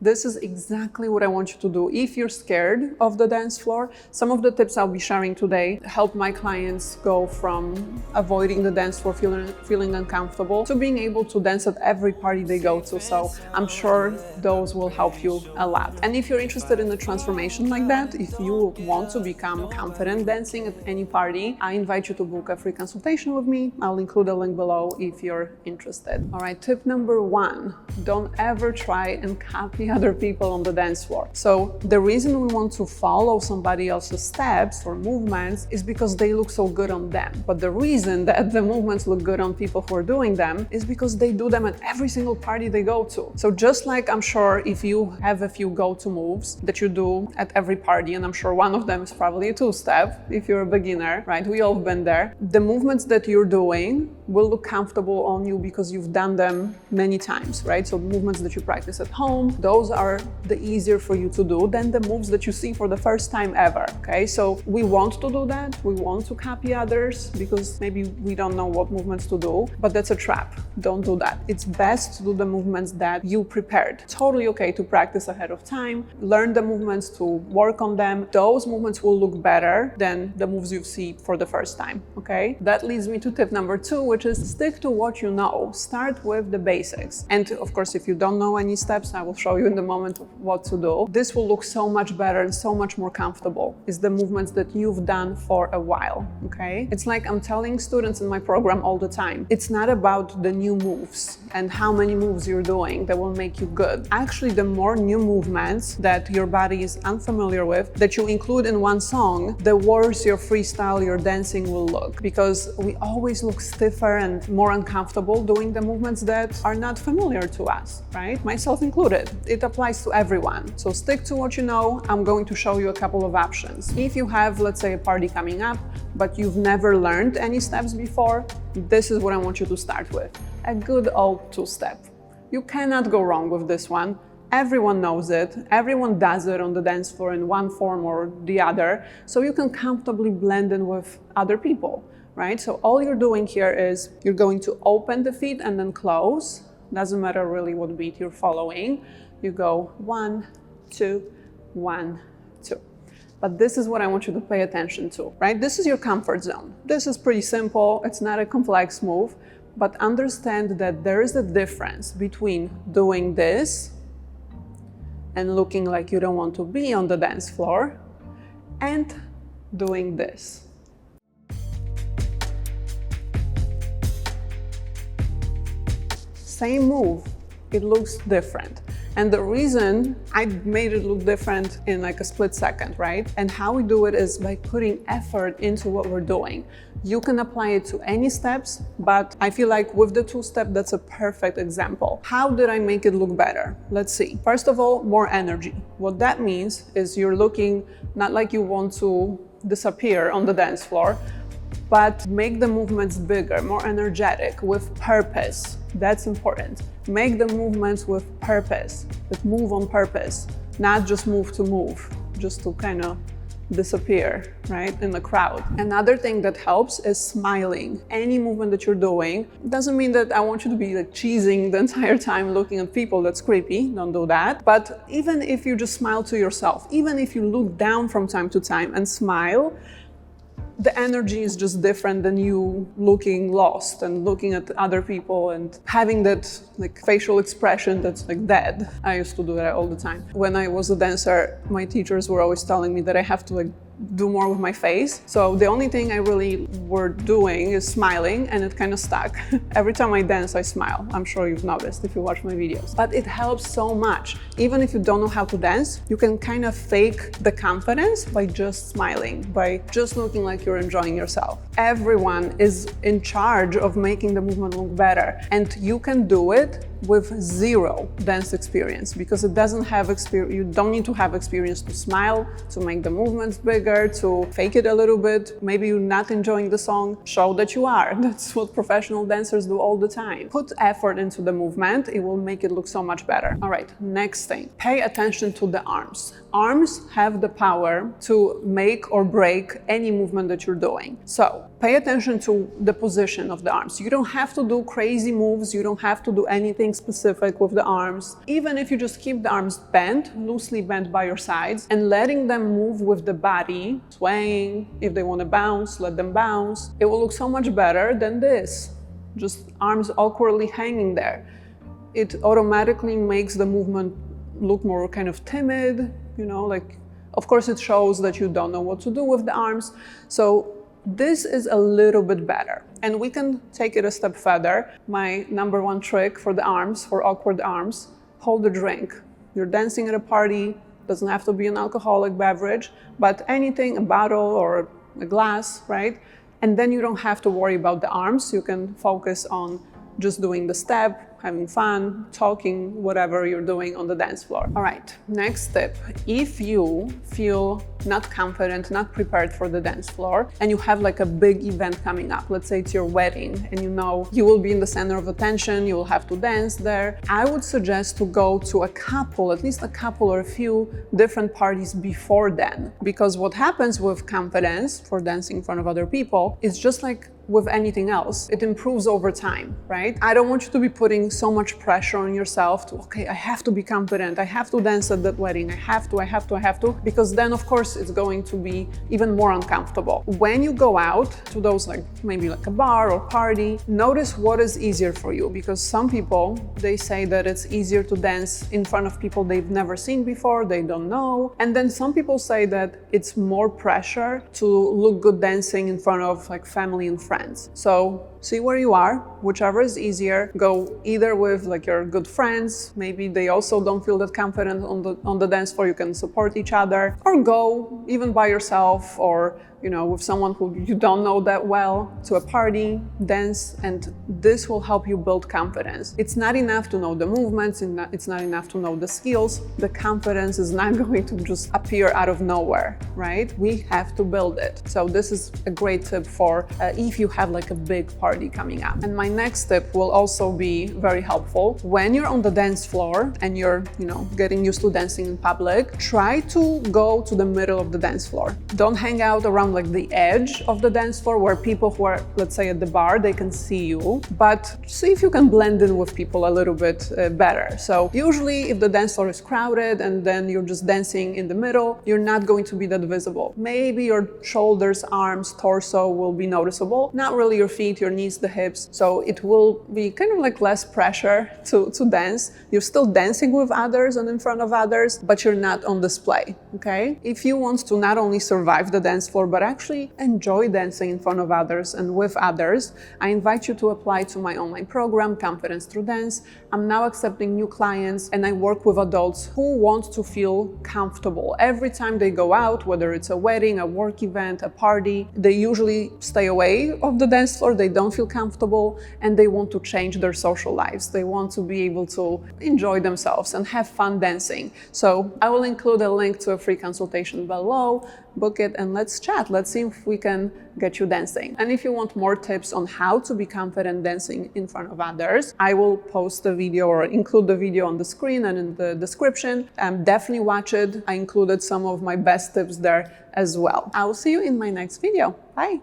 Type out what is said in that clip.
This is exactly what I want you to do. If you're scared of the dance floor, some of the tips I'll be sharing today help my clients go from avoiding the dance floor, feeling uncomfortable, to being able to dance at every party they go to. So I'm sure those will help you a lot. And if you're interested in a transformation like that, if you want to become confident dancing at any party, I invite you to book a free consultation with me. I'll include a link below if you're interested. All right, tip number 1, don't ever try and copy other people on the dance floor. So the reason we want to follow somebody else's steps or movements is because they look so good on them. But the reason that the movements look good on people who are doing them is because they do them at every single party they go to. So just like I'm sure if you have a few go-to moves that you do at every party, and I'm sure one of them is probably a two-step if you're a beginner, right? We all have been there. The movements that you're doing will look comfortable on you because you've done them many times, right? So movements that you practice at home, those are the easier for you to do than the moves that you see for the first time ever, okay? So we want to do that. We want to copy others because maybe we don't know what movements to do, but that's a trap. Don't do that. It's best to do the movements that you prepared. Totally okay to practice ahead of time, learn the movements, to work on them. Those movements will look better than the moves you see for the first time, okay? That leads me to tip number 2, which is stick to what you know. Start with the basics. And of course, if you don't know any steps, I will show you in the moment what to do. This will look so much better and so much more comfortable. It's the movements that you've done for a while, okay? It's like I'm telling students in my program all the time. It's not about the new moves and how many moves you're doing that will make you good. Actually, the more new movements that your body is unfamiliar with that you include in one song, the worse your freestyle, your dancing will look, because we always look stiffer and more uncomfortable doing the movements that are not familiar to us, right? Myself included. It applies to everyone. So stick to what you know. I'm going to show you a couple of options. If you have, let's say, a party coming up, but you've never learned any steps before, this is what I want you to start with. A good old two-step. You cannot go wrong with this one. Everyone knows it. Everyone does it on the dance floor in one form or the other. So you can comfortably blend in with other people, right? So all you're doing here is you're going to open the feet and then close. Doesn't matter really what beat you're following. You go 1, 2, 1, 2. But this is what I want you to pay attention to, right? This is your comfort zone. This is pretty simple. It's not a complex move, but understand that there is a difference between doing this and looking like you don't want to be on the dance floor and doing this. Same move, it looks different. And the reason I made it look different in like a split second, right? And how we do it is by putting effort into what we're doing. You can apply it to any steps, but I feel like with the two-step, that's a perfect example. How did I make it look better? Let's see. First of all, more energy. What that means is you're looking not like you want to disappear on the dance floor, but make the movements bigger, more energetic, with purpose. That's important. Make the movements with purpose, that move on purpose, not just move to move, just to kind of disappear, right, in the crowd. Another thing that helps is smiling. Any movement that you're doing doesn't mean that I want you to be like cheesing the entire time looking at people. That's creepy. Don't do that. But even if you just smile to yourself, even if you look down from time to time and smile, the energy is just different than you looking lost and looking at other people and having that like facial expression that's like dead. I used to do that all the time. When I was a dancer, my teachers were always telling me that I have to like do more with my face. So the only thing I really were doing is smiling, and it kind of stuck. Every time I dance, I smile. I'm sure you've noticed if you watch my videos. But it helps so much. Even if you don't know how to dance, you can kind of fake the confidence by just smiling, by just looking like you're enjoying yourself. Everyone is in charge of making the movement look better, and you can do it with zero dance experience, because it doesn't have experience. You don't need to have experience to smile, to make the movements bigger, to fake it a little bit. Maybe you're not enjoying the song, show that you are. That's what professional dancers do all the time. Put effort into the movement, it will make it look so much better. All right, next thing, pay attention to the arms. arms have the power to make or break any movement that you're doing. So pay attention to the position of the arms. You don't have to do crazy moves. You don't have to do anything specific with the arms. Even if you just keep the arms bent, loosely bent by your sides, and letting them move with the body, swaying. If they want to bounce, let them bounce. It will look so much better than this. Just arms awkwardly hanging there. It automatically makes the movement look more kind of timid, you know, like, of course it shows that you don't know what to do with the arms. So this is a little bit better. And we can take it a step further. My number one trick for the arms, for awkward arms, hold a drink. You're dancing at a party, doesn't have to be an alcoholic beverage, but anything, a bottle or a glass, right? And then you don't have to worry about the arms. You can focus on just doing the step, having fun, talking, whatever you're doing on the dance floor. All right, next tip. If you feel not confident, not prepared for the dance floor, and you have like a big event coming up, let's say it's your wedding, and you know you will be in the center of attention, you will have to dance there, I would suggest to go to a couple, at least a couple or a few different parties before then. Because what happens with confidence for dancing in front of other people is just like with anything else, it improves over time, right? I don't want you to be putting so much pressure on yourself to, okay, I have to be confident, I have to dance at that wedding, I have to, because then of course it's going to be even more uncomfortable. When you go out to those, like maybe like a bar or party, notice what is easier for you, because some people, they say that it's easier to dance in front of people they've never seen before, they don't know. And then some people say that it's more pressure to look good dancing in front of like family and friends. So see where you are, whichever is easier. Go either with like your good friends, maybe they also don't feel that confident on the dance floor, you can support each other, or go even by yourself, or you know, with someone who you don't know that well, to a party, dance, and this will help you build confidence. It's not enough to know the movements, it's not enough to know the skills. The confidence is not going to just appear out of nowhere, right? We have to build it. So this is a great tip for if you have like a big party coming up. And my next tip will also be very helpful. When you're on the dance floor and you're, you know, getting used to dancing in public, try to go to the middle of the dance floor. Don't hang out around like the edge of the dance floor where people who are, let's say at the bar, they can see you, but see if you can blend in with people a little bit better. So usually if the dance floor is crowded and then you're just dancing in the middle, you're not going to be that visible. Maybe your shoulders, arms, torso will be noticeable, not really your feet, your knees, the hips. So it will be kind of like less pressure to dance. You're still dancing with others and in front of others, but you're not on display, okay? If you want to not only survive the dance floor, but actually enjoy dancing in front of others and with others, I invite you to apply to my online program, Confidence Through Dance. I'm now accepting new clients and I work with adults who want to feel comfortable. Every time they go out, whether it's a wedding, a work event, a party, they usually stay away of the dance floor, they don't feel comfortable, and they want to change their social lives. They want to be able to enjoy themselves and have fun dancing. So I will include a link to a free consultation below. Book it and let's chat. Let's see if we can get you dancing. And if you want more tips on how to be confident dancing in front of others, I will post the video or include the video on the screen and in the description. Definitely watch it. I included some of my best tips there as well. I will see you in my next video. Bye.